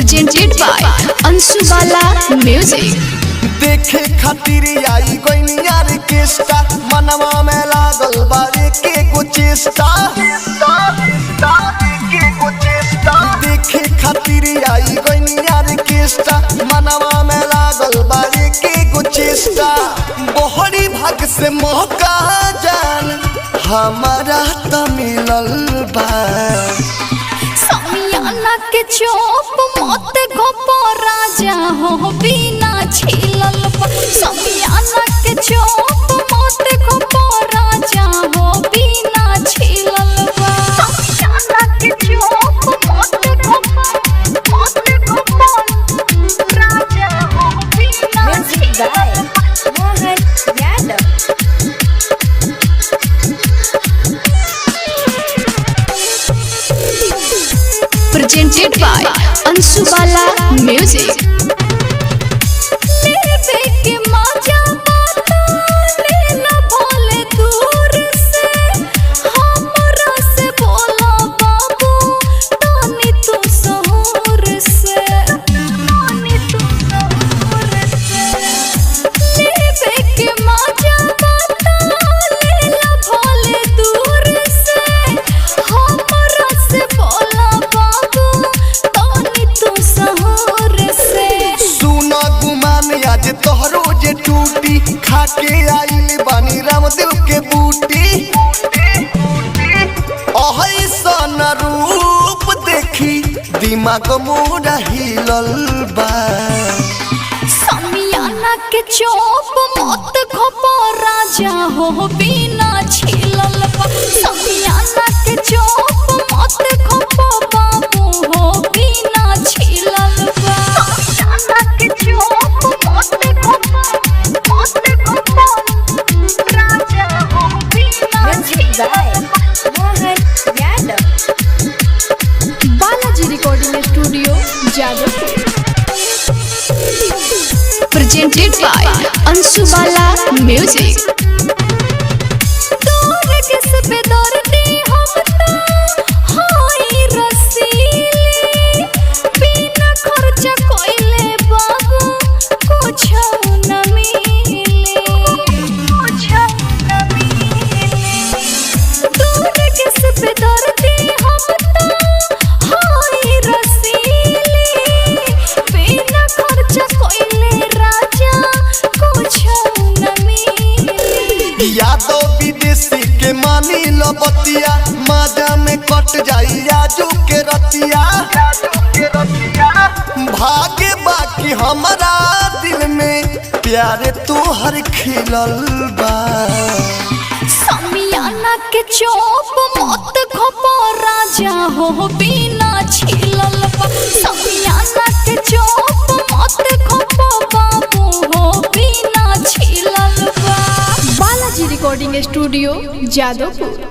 presented by Anshubala Music। देखे खातिर आई गईनी यार केस्टा मनवा में लागल बारे के गुचेस्टा देखे खातिर आई गईनी यार केस्टा मनवा में लागल बारे के गुचेस्टा बहरी भाग से मौका जान हमारा त मिलल बा समियाना के चोप मत घोपो राजा हो बिना छिलल बा। समियाना के चोप मत घोपो राजा हो बिना छिलल बा। समियाना के चोप मत घोपो राजा हो बिना छिलल बा। Mohan Yadav presented by Anshubala Music। तोहरो जे टूटी खाके आइल बानी रामदेव के बूटी अहसन रूप देखी दिमाग मोरा हिलल बा। समियाना के चोप मत घोपो राजा हो बिना छिलल बा। समियाना के चोप मत घोपो बाबू हो बिना छिलल बा। समियाना के चोप मत घोपो राजा हो बिना छिलल बा। Mohan Yadav Balaji recording studio Jadavpur presented by Anshubala Music। Yadav विदेशी के मानी लो बतिया माजा में कट जाई आजू के रतिया भागे बाकी हमारा दिल में प्यारे तोहर खिलल बा। समियाना के चोप मत घोपो राजा हो बिना छिलल बा। समियाना के चोप मत घोपो बाबू हो बिना छिलल बा। Balaji recording studio Jadavpur.